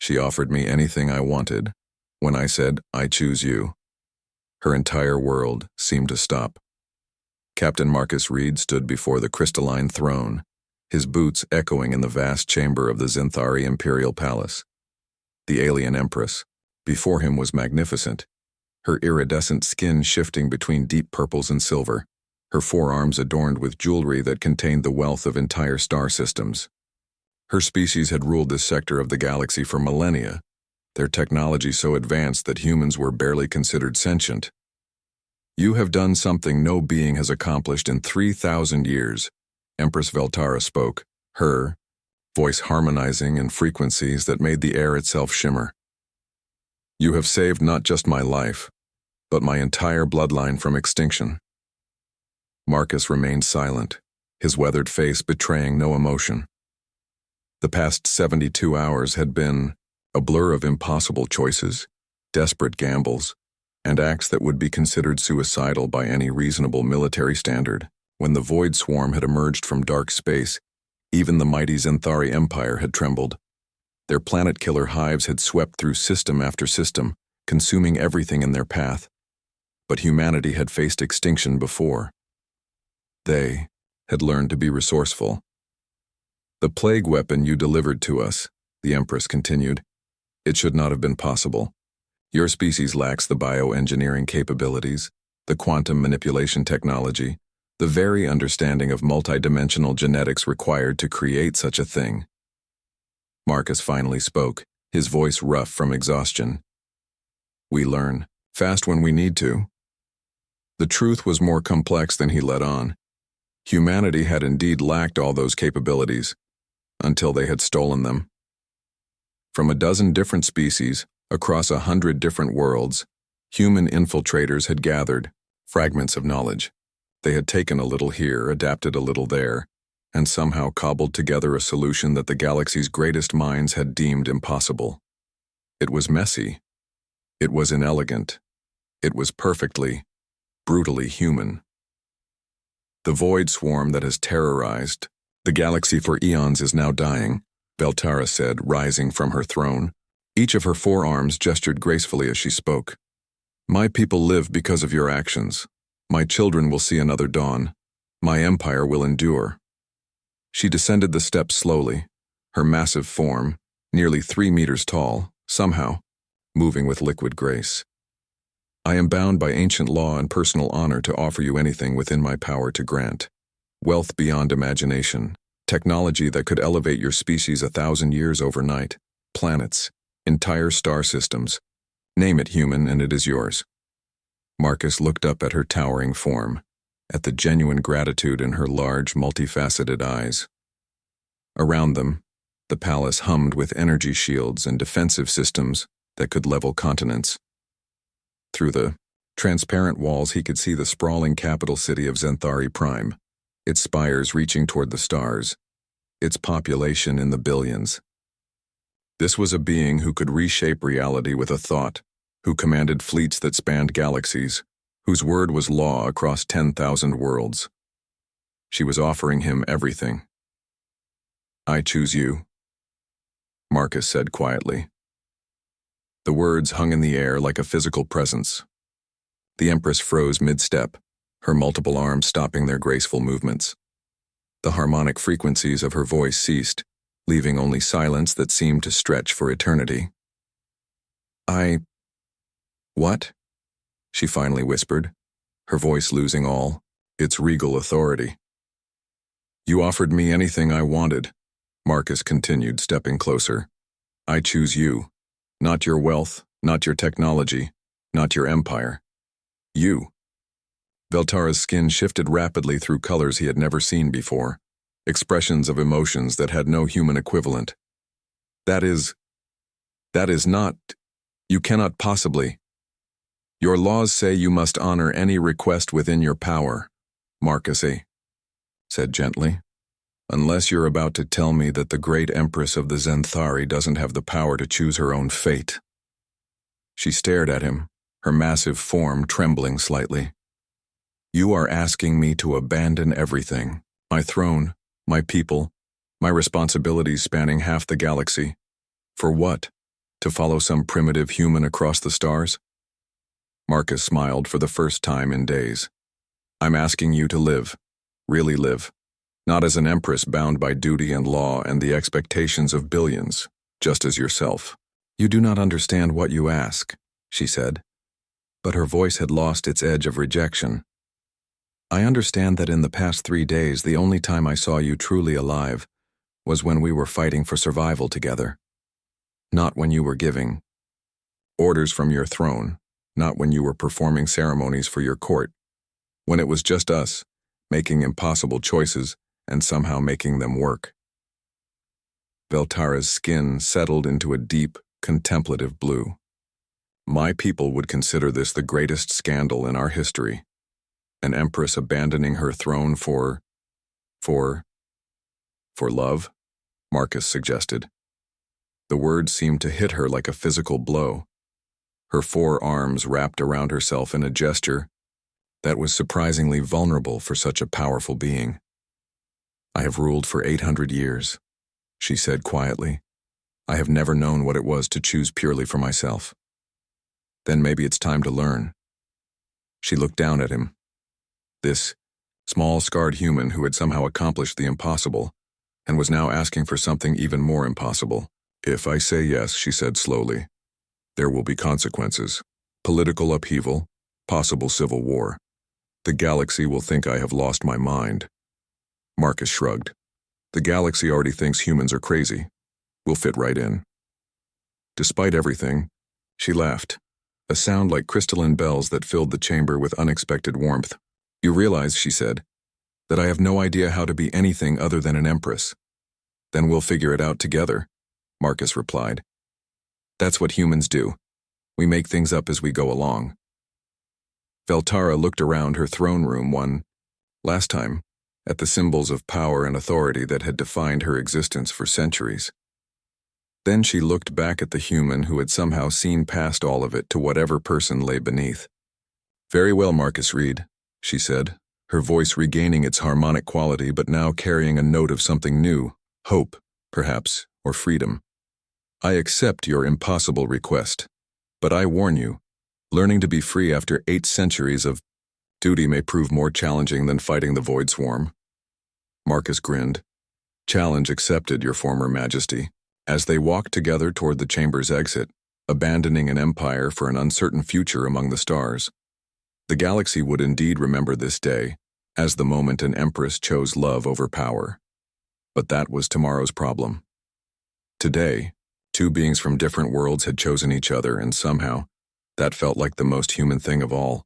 She offered me anything I wanted. When I said, I choose you, her entire world seemed to stop. Captain Marcus Reed stood before the crystalline throne, his boots echoing in the vast chamber of the Zinthari Imperial Palace. The alien Empress, before him, was magnificent, her iridescent skin shifting between deep purples and silver, her forearms adorned with jewelry that contained the wealth of entire star systems. Her species had ruled this sector of the galaxy for millennia, their technology so advanced that humans were barely considered sentient. You have done something no being has accomplished in 3,000 years, Empress Veltara spoke, her voice harmonizing in frequencies that made the air itself shimmer. You have saved not just my life, but my entire bloodline from extinction. Marcus remained silent, his weathered face betraying no emotion. The past 72 hours had been a blur of impossible choices, desperate gambles, and acts that would be considered suicidal by any reasonable military standard. When the Void Swarm had emerged from dark space, even the mighty Zinthari Empire had trembled. Their planet-killer hives had swept through system after system, consuming everything in their path. But humanity had faced extinction before. They had learned to be resourceful. The plague weapon you delivered to us, the Empress continued, it should not have been possible. Your species lacks the bioengineering capabilities, the quantum manipulation technology, the very understanding of multidimensional genetics required to create such a thing. Marcus finally spoke, his voice rough from exhaustion. We learn, fast when we need to. The truth was more complex than he let on. Humanity had indeed lacked all those capabilities, until they had stolen them. From a dozen different species, across 100 different worlds, human infiltrators had gathered fragments of knowledge. They had taken a little here, adapted a little there, and somehow cobbled together a solution that the galaxy's greatest minds had deemed impossible. It was messy. It was inelegant. It was perfectly, brutally human. The Void Swarm that has terrorized the galaxy for eons is now dying, Veltara said, rising from her throne. Each of her forearms gestured gracefully as she spoke. My people live because of your actions. My children will see another dawn. My empire will endure. She descended the steps slowly, her massive form, nearly 3 meters tall, somehow, moving with liquid grace. I am bound by ancient law and personal honor to offer you anything within my power to grant. Wealth beyond imagination, technology that could elevate your species 1,000 years overnight, planets, entire star systems. Name it, human, and it is yours. Marcus looked up at her towering form, at the genuine gratitude in her large, multifaceted eyes. Around them, the palace hummed with energy shields and defensive systems that could level continents. Through the transparent walls he could see the sprawling capital city of Zinthari Prime, its spires reaching toward the stars, its population in the billions. This was a being who could reshape reality with a thought, who commanded fleets that spanned galaxies, whose word was law across 10,000 worlds. She was offering him everything. I choose you, Marcus said quietly. The words hung in the air like a physical presence. The Empress froze mid-step, her multiple arms stopping their graceful movements. The harmonic frequencies of her voice ceased, leaving only silence that seemed to stretch for eternity. What? She finally whispered, her voice losing all its regal authority. You offered me anything I wanted, Marcus continued, stepping closer. I choose you. Not your wealth, not your technology, not your empire. You. Veltara's skin shifted rapidly through colors he had never seen before, expressions of emotions that had no human equivalent. That is not, you cannot possibly. Your laws say you must honor any request within your power, Marcus said gently. Unless you're about to tell me that the great Empress of the Zinthari doesn't have the power to choose her own fate. She stared at him, her massive form trembling slightly. You are asking me to abandon everything, my throne, my people, my responsibilities spanning half the galaxy. For what? To follow some primitive human across the stars? Marcus smiled for the first time in days. I'm asking you to live. Really live. Not as an empress bound by duty and law and the expectations of billions, just as yourself. You do not understand what you ask, she said. But her voice had lost its edge of rejection. I understand that in the past 3 days, the only time I saw you truly alive was when we were fighting for survival together. Not when you were giving orders from your throne, not when you were performing ceremonies for your court, when it was just us, making impossible choices and somehow making them work. Veltara's skin settled into a deep, contemplative blue. My people would consider this the greatest scandal in our history. An empress abandoning her throne for love, Marcus suggested. The words seemed to hit her like a physical blow. Her 4 arms wrapped around herself in a gesture that was surprisingly vulnerable for such a powerful being. I have ruled for 800 years, she said quietly. I have never known what it was to choose purely for myself. Then maybe it's time to learn. She looked down at him. This small, scarred human who had somehow accomplished the impossible and was now asking for something even more impossible. If I say yes, she said slowly, there will be consequences. Political upheaval, possible civil war. The galaxy will think I have lost my mind. Marcus shrugged. The galaxy already thinks humans are crazy. We'll fit right in. Despite everything, she laughed, a sound like crystalline bells that filled the chamber with unexpected warmth. You realize, she said, that I have no idea how to be anything other than an empress. Then we'll figure it out together, Marcus replied. That's what humans do. We make things up as we go along. Veltara looked around her throne room last time, at the symbols of power and authority that had defined her existence for centuries. Then she looked back at the human who had somehow seen past all of it to whatever person lay beneath. Very well, Marcus Reed, she said, her voice regaining its harmonic quality but now carrying a note of something new, hope, perhaps, or freedom. I accept your impossible request, but I warn you, learning to be free after 8 centuries of duty may prove more challenging than fighting the Void Swarm. Marcus grinned. Challenge accepted, Your Former Majesty. As they walked together toward the chamber's exit, abandoning an empire for an uncertain future among the stars. The galaxy would indeed remember this day as the moment an empress chose love over power. But that was tomorrow's problem. Today, 2 beings from different worlds had chosen each other, and somehow, that felt like the most human thing of all.